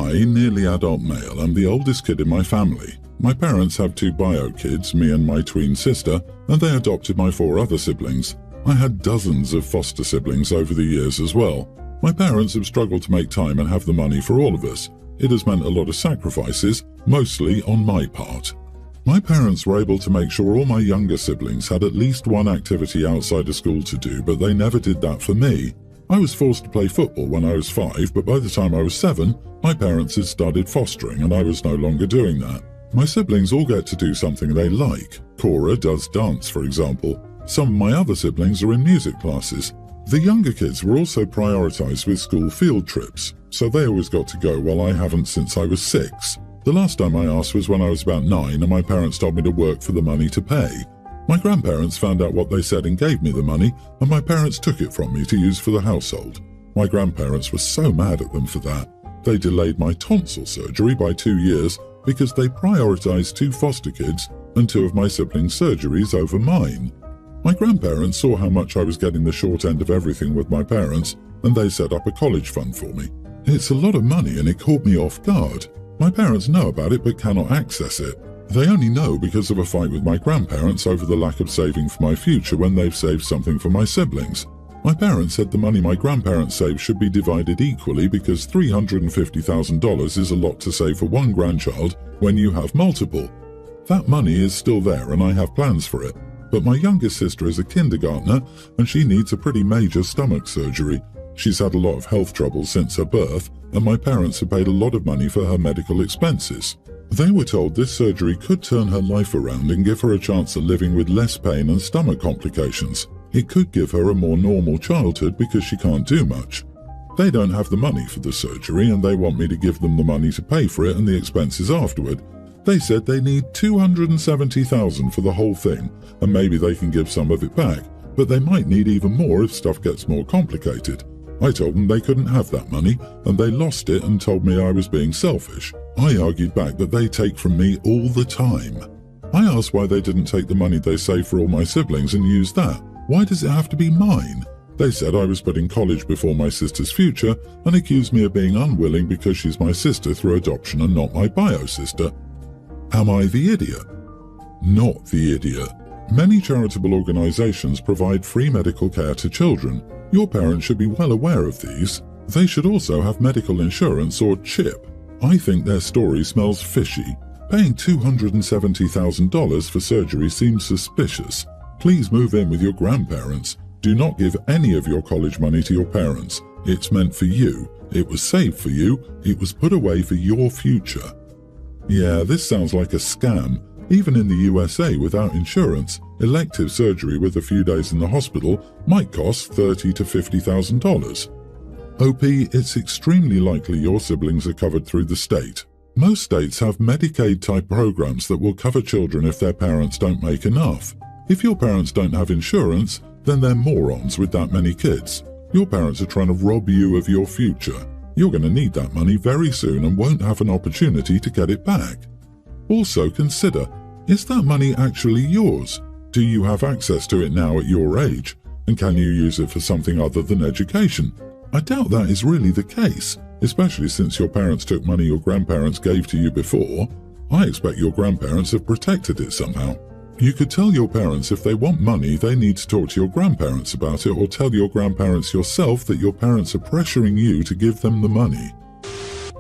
I, nearly adult male, am the oldest kid in my family. My parents have 2 bio kids, me and my twin sister, and they adopted my 4 other siblings. I had dozens of foster siblings over the years as well. My parents have struggled to make time and have the money for all of us. It has meant a lot of sacrifices, mostly on my part. My parents were able to make sure all my younger siblings had at least one activity outside of school to do, but they never did that for me. I was forced to play football when I was 5, but by the time I was 7, my parents had started fostering and I was no longer doing that. My siblings all get to do something they like. Cora does dance, for example. Some of my other siblings are in music classes. The younger kids were also prioritized with school field trips, so they always got to go while I haven't since I was 6. The last time I asked was when I was about 9 and my parents told me to work for the money to pay. My grandparents found out what they said and gave me the money, and my parents took it from me to use for the household. My grandparents were so mad at them for that. They delayed my tonsil surgery by 2 years because they prioritized 2 foster kids and 2 of my siblings' surgeries over mine. My grandparents saw how much I was getting the short end of everything with my parents, and they set up a college fund for me. It's a lot of money and it caught me off guard. My parents know about it but cannot access it. They only know because of a fight with my grandparents over the lack of saving for my future when they've saved something for my siblings. My parents said the money my grandparents saved should be divided equally because $350,000 is a lot to save for one grandchild when you have multiple. That money is still there and I have plans for it, but my youngest sister is a kindergartner and she needs a pretty major stomach surgery. She's had a lot of health troubles since her birth, and my parents have paid a lot of money for her medical expenses. They were told this surgery could turn her life around and give her a chance at living with less pain and stomach complications. It could give her a more normal childhood because she can't do much. They don't have the money for the surgery and they want me to give them the money to pay for it and the expenses afterward. They said they need $270,000 for the whole thing, and maybe they can give some of it back, but they might need even more if stuff gets more complicated. I told them they couldn't have that money, and they lost it and told me I was being selfish. I argued back that they take from me all the time. I asked why they didn't take the money they saved for all my siblings and use that. Why does it have to be mine? They said I was putting college before my sister's future and accused me of being unwilling because she's my sister through adoption and not my bio sister. Am I the idiot? Not the idiot. Many charitable organizations provide free medical care to children. Your parents should be well aware of these. They should also have medical insurance or CHIP. I think their story smells fishy. Paying $270,000 for surgery seems suspicious. Please move in with your grandparents. Do not give any of your college money to your parents. It's meant for you. It was saved for you. It was put away for your future. Yeah, this sounds like a scam. Even in the USA without insurance, elective surgery with a few days in the hospital might cost $30,000 to $50,000. OP, it's extremely likely your siblings are covered through the state. Most states have Medicaid-type programs that will cover children if their parents don't make enough. If your parents don't have insurance, then they're morons with that many kids. Your parents are trying to rob you of your future. You're going to need that money very soon and won't have an opportunity to get it back. Also consider, is that money actually yours? Do you have access to it now at your age? And can you use it for something other than education? I doubt that is really the case, especially since your parents took money your grandparents gave to you before. I expect your grandparents have protected it somehow. You could tell your parents if they want money, they need to talk to your grandparents about it, or tell your grandparents yourself that your parents are pressuring you to give them the money.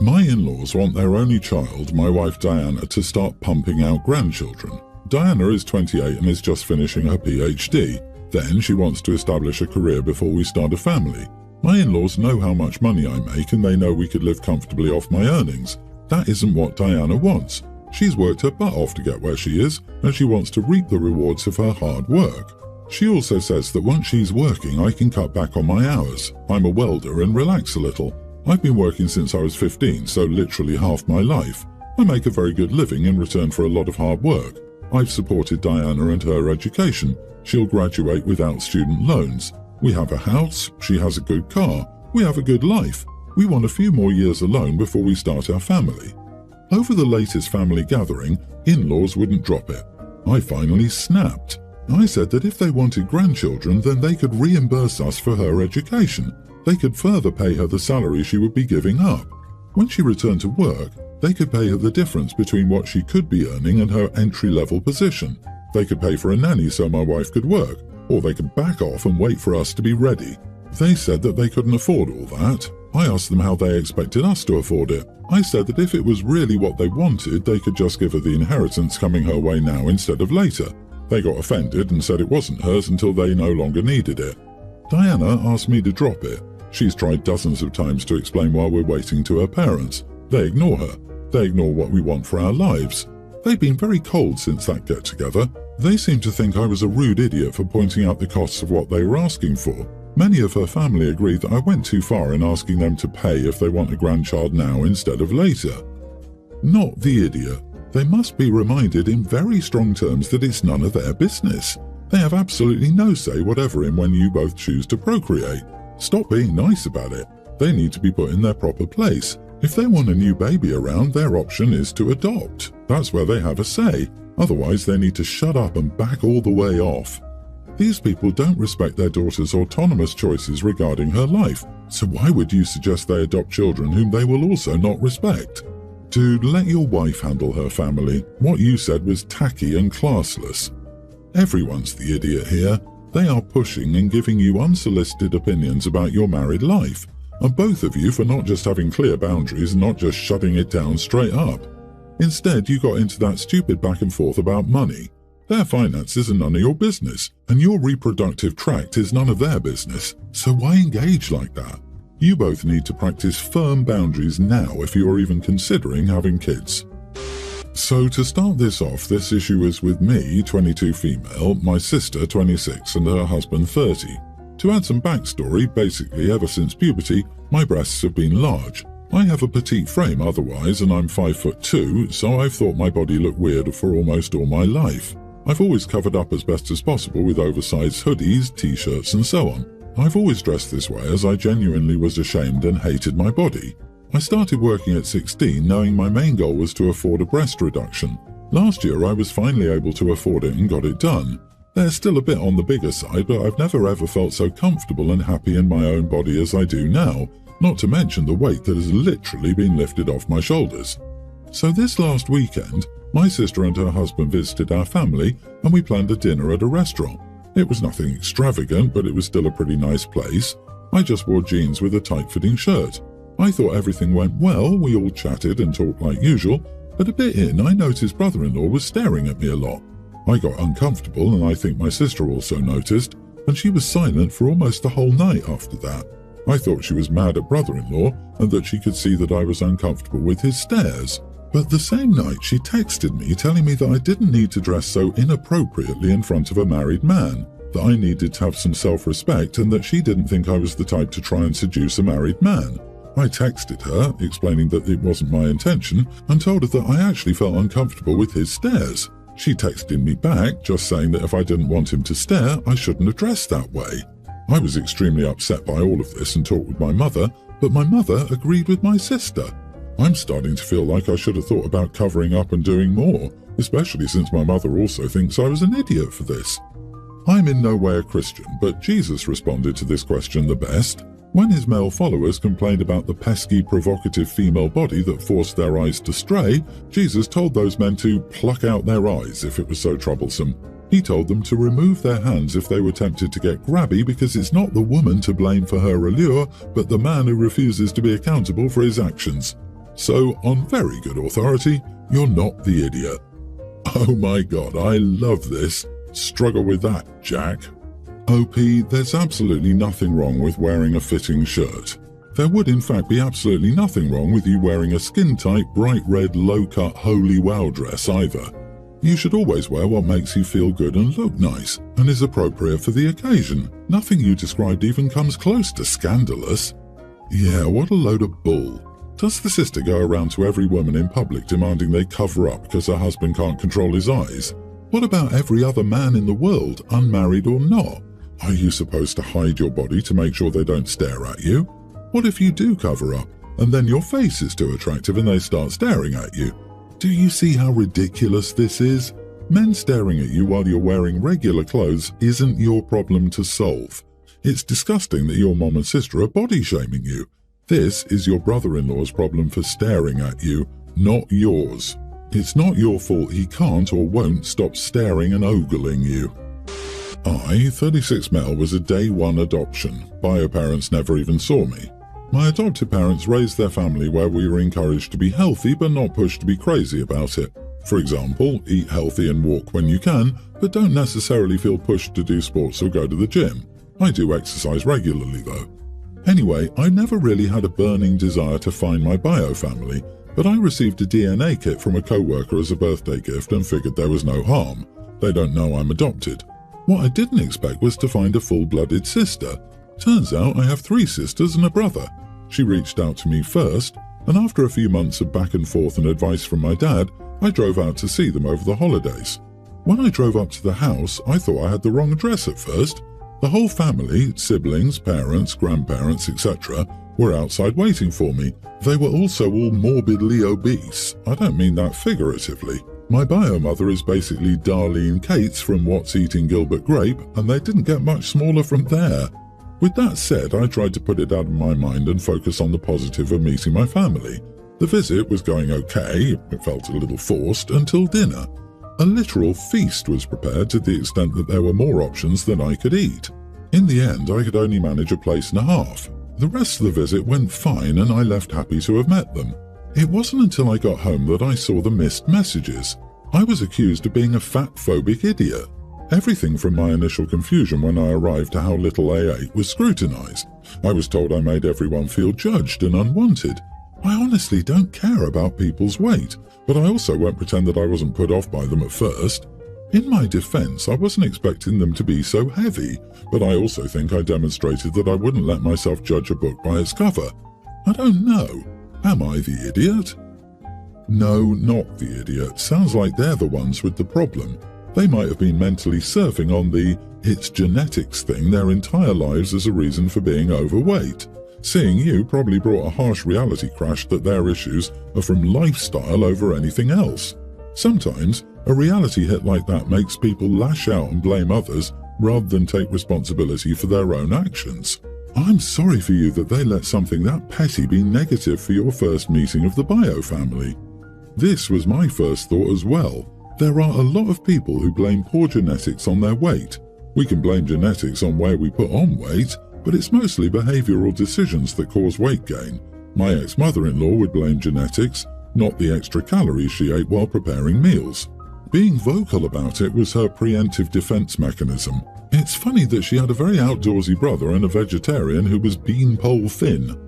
My in-laws want their only child, my wife Diana, to start pumping out grandchildren. Diana is 28 and is just finishing her PhD. Then she wants to establish a career before we start a family. My in-laws know how much money I make and they know we could live comfortably off my earnings. That isn't what Diana wants. She's worked her butt off to get where she is, and she wants to reap the rewards of her hard work. She also says that once she's working, I can cut back on my hours. I'm a welder and relax a little. I've been working since I was 15, so literally half my life. I make a very good living in return for a lot of hard work. I've supported Diana and her education. She'll graduate without student loans. We have a house, she has a good car, we have a good life. We want a few more years alone before we start our family. Over the latest family gathering, in-laws wouldn't drop it. I finally snapped. I said that if they wanted grandchildren, then they could reimburse us for her education. They could further pay her the salary she would be giving up. When she returned to work, they could pay her the difference between what she could be earning and her entry-level position. They could pay for a nanny so my wife could work, or they could back off and wait for us to be ready. They said that they couldn't afford all that. I asked them how they expected us to afford it. I said that if it was really what they wanted, they could just give her the inheritance coming her way now instead of later. They got offended and said it wasn't hers until they no longer needed it. Diana asked me to drop it. She's tried dozens of times to explain why we're waiting to her parents. They ignore her. They ignore what we want for our lives. They've been very cold since that get-together. They seem to think I was a rude idiot for pointing out the costs of what they were asking for. Many of her family agreed that I went too far in asking them to pay if they want a grandchild now instead of later. Not the idiot. They must be reminded in very strong terms that it's none of their business. They have absolutely no say whatever in when you both choose to procreate. Stop being nice about it. They need to be put in their proper place. If they want a new baby around, their option is to adopt. That's where they have a say. Otherwise, they need to shut up and back all the way off. These people don't respect their daughter's autonomous choices regarding her life, so why would you suggest they adopt children whom they will also not respect? Dude, let your wife handle her family. What you said was tacky and classless. Everyone's the idiot here. They are pushing and giving you unsolicited opinions about your married life, and both of you for not just having clear boundaries and not just shutting it down straight up. Instead, you got into that stupid back and forth about money. Their finances are none of your business, and your reproductive tract is none of their business, so why engage like that? You both need to practice firm boundaries now if you are even considering having kids. So to start this off, this issue is with me, 22 female, my sister, 26, and her husband, 30. To add some backstory, basically ever since puberty, my breasts have been large. I have a petite frame otherwise, and I'm 5'2", so I've thought my body looked weird for almost all my life. I've always covered up as best as possible with oversized hoodies, t-shirts and so on. I've always dressed this way as I genuinely was ashamed and hated my body. I started working at 16 knowing my main goal was to afford a breast reduction. Last year I was finally able to afford it and got it done. They're still a bit on the bigger side, but I've never ever felt so comfortable and happy in my own body as I do now, not to mention the weight that has literally been lifted off my shoulders. So this last weekend, my sister and her husband visited our family and we planned a dinner at a restaurant. It was nothing extravagant, but it was still a pretty nice place. I just wore jeans with a tight-fitting shirt. I thought everything went well, we all chatted and talked like usual, but a bit in I noticed brother-in-law was staring at me a lot. I got uncomfortable and I think my sister also noticed, and she was silent for almost the whole night after that. I thought she was mad at brother-in-law and that she could see that I was uncomfortable with his stares. But the same night she texted me telling me that I didn't need to dress so inappropriately in front of a married man, that I needed to have some self-respect and that she didn't think I was the type to try and seduce a married man. I texted her, explaining that it wasn't my intention, and told her that I actually felt uncomfortable with his stares. She texted me back, just saying that if I didn't want him to stare, I shouldn't have dressed that way. I was extremely upset by all of this and talked with my mother, but my mother agreed with my sister. I'm starting to feel like I should have thought about covering up and doing more, especially since my mother also thinks I was an idiot for this. I'm in no way a Christian, but Jesus responded to this question the best. When his male followers complained about the pesky, provocative female body that forced their eyes to stray, Jesus told those men to pluck out their eyes if it was so troublesome. He told them to remove their hands if they were tempted to get grabby because it's not the woman to blame for her allure, but the man who refuses to be accountable for his actions. So, on very good authority, you're not the idiot. Oh my god, I love this. Struggle with that, Jack. OP, there's absolutely nothing wrong with wearing a fitting shirt. There would in fact be absolutely nothing wrong with you wearing a skin-tight, bright red, low-cut, holy wow dress either. You should always wear what makes you feel good and look nice, and is appropriate for the occasion. Nothing you described even comes close to scandalous. Yeah, what a load of bull. Does the sister go around to every woman in public demanding they cover up because her husband can't control his eyes? What about every other man in the world, unmarried or not? Are you supposed to hide your body to make sure they don't stare at you? What if you do cover up, and then your face is too attractive and they start staring at you? Do you see how ridiculous this is? Men staring at you while you're wearing regular clothes isn't your problem to solve. It's disgusting that your mom and sister are body shaming you. This is your brother-in-law's problem for staring at you, not yours. It's not your fault he can't or won't stop staring and ogling you. I, 36 male, was a day one adoption. Bio parents never even saw me. My adoptive parents raised their family where we were encouraged to be healthy but not pushed to be crazy about it. For example, eat healthy and walk when you can, but don't necessarily feel pushed to do sports or go to the gym. I do exercise regularly though. Anyway, I never really had a burning desire to find my bio family, but I received a DNA kit from a co-worker as a birthday gift and figured there was no harm. They don't know I'm adopted. What I didn't expect was to find a full-blooded sister. Turns out I have 3 sisters and a brother. She reached out to me first, and after a few months of back and forth and advice from my dad, I drove out to see them over the holidays. When I drove up to the house, I thought I had the wrong address at first. The whole family, siblings, parents, grandparents, etc., were outside waiting for me. They were also all morbidly obese. I don't mean that figuratively. My bio mother is basically Darlene Cates from What's Eating Gilbert Grape, and they didn't get much smaller from there. With that said, I tried to put it out of my mind and focus on the positive of meeting my family. The visit was going okay, it felt a little forced, until dinner. A literal feast was prepared to the extent that there were more options than I could eat. In the end, I could only manage a place and a half. The rest of the visit went fine and I left happy to have met them. It wasn't until I got home that I saw the missed messages. I was accused of being a fat-phobic idiot. Everything from my initial confusion when I arrived to how little I ate was scrutinized. I was told I made everyone feel judged and unwanted. I honestly don't care about people's weight, but I also won't pretend that I wasn't put off by them at first. In my defense, I wasn't expecting them to be so heavy, but I also think I demonstrated that I wouldn't let myself judge a book by its cover. I don't know. Am I the idiot? No, not the idiot. Sounds like they're the ones with the problem. They might have been mentally surfing on the "it's genetics" thing their entire lives as a reason for being overweight. Seeing you probably brought a harsh reality crash that their issues are from lifestyle over anything else. Sometimes, a reality hit like that makes people lash out and blame others rather than take responsibility for their own actions. I'm sorry for you that they let something that petty be negative for your first meeting of the bio family. This was my first thought as well. There are a lot of people who blame poor genetics on their weight. We can blame genetics on where we put on weight, but it's mostly behavioral decisions that cause weight gain. My ex-mother-in-law would blame genetics, not the extra calories she ate while preparing meals. Being vocal about it was her preemptive defense mechanism. It's funny that she had a very outdoorsy brother and a vegetarian who was beanpole thin.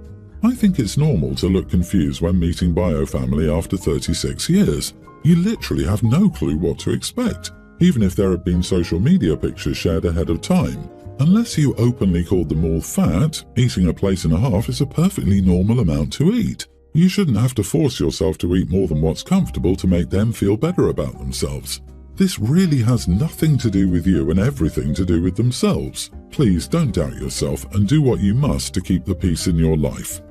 I think it's normal to look confused when meeting bio family after 36 years. You literally have no clue what to expect, even if there have been social media pictures shared ahead of time. Unless you openly called them all fat, eating a plate and a half is a perfectly normal amount to eat. You shouldn't have to force yourself to eat more than what's comfortable to make them feel better about themselves. This really has nothing to do with you and everything to do with themselves. Please don't doubt yourself and do what you must to keep the peace in your life.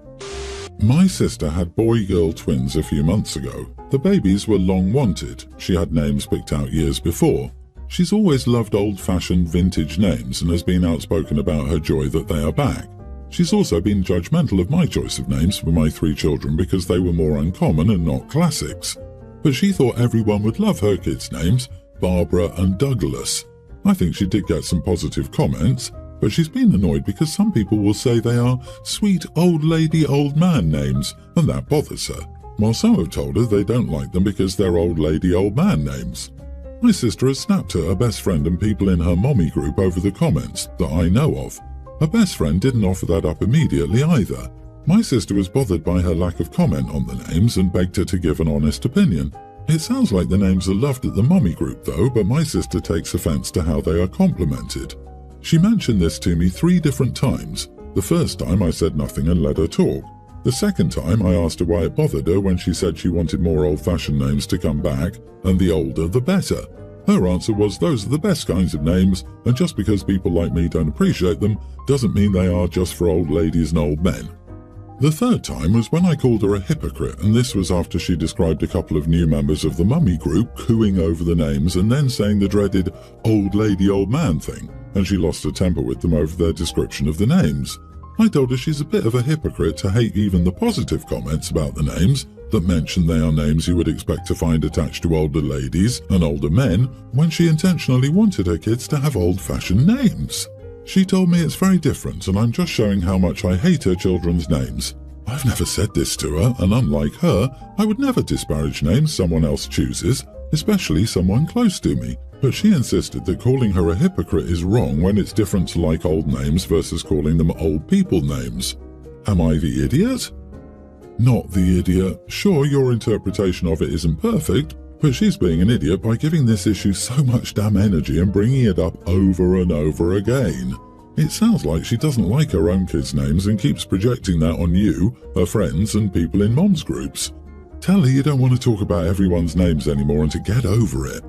My sister had boy-girl twins a few months ago. The babies were long wanted. She had names picked out years before. She's always loved old-fashioned vintage names and has been outspoken about her joy that they are back. She's also been judgmental of my choice of names for my 3 children because they were more uncommon and not classics. But she thought everyone would love her kids' names, Barbara and Douglas. I think she did get some positive comments, but she's been annoyed because some people will say they are sweet old lady old man names, and that bothers her, while some have told her they don't like them because they're old lady old man names. My sister has snapped at her best friend and people in her mommy group over the comments that I know of. Her best friend didn't offer that up immediately either. My sister was bothered by her lack of comment on the names and begged her to give an honest opinion. It sounds like the names are loved at the mommy group though, but my sister takes offense to how they are complimented. She mentioned this to me 3 different times. The first time I said nothing and let her talk. The second time I asked her why it bothered her when she said she wanted more old-fashioned names to come back, and the older the better. Her answer was those are the best kinds of names, and just because people like me don't appreciate them doesn't mean they are just for old ladies and old men. The third time was when I called her a hypocrite, and this was after she described a couple of new members of the mummy group cooing over the names and then saying the dreaded old lady old man thing, and she lost her temper with them over their description of the names. I told her she's a bit of a hypocrite to hate even the positive comments about the names that mention they are names you would expect to find attached to older ladies and older men when she intentionally wanted her kids to have old-fashioned names. She told me it's very different and I'm just showing how much I hate her children's names. I've never said this to her, and unlike her, I would never disparage names someone else chooses, especially someone close to me. But she insisted that calling her a hypocrite is wrong when it's different to like old names versus calling them old people names. Am I the idiot? Not the idiot. Sure, your interpretation of it isn't perfect, but she's being an idiot by giving this issue so much damn energy and bringing it up over and over again. It sounds like she doesn't like her own kids' names and keeps projecting that on you, her friends, and people in mom's groups. Tell her you don't want to talk about everyone's names anymore and to get over it.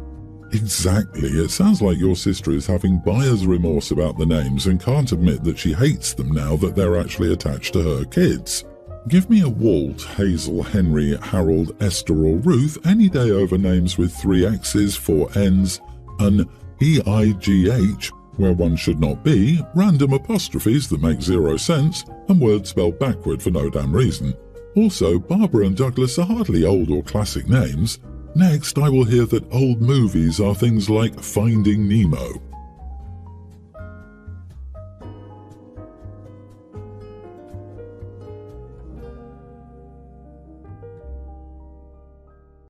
Exactly, it sounds like your sister is having buyer's remorse about the names and can't admit that she hates them now that they're actually attached to her kids. Give me a Walt, Hazel, Henry, Harold, Esther or Ruth any day over names with 3 X's, 4 N's, an EIGH where one should not be, random apostrophes that make 0 sense, and words spelled backward for no damn reason. Also, Barbara and Douglas are hardly old or classic names. Next, I will hear that old movies are things like Finding Nemo.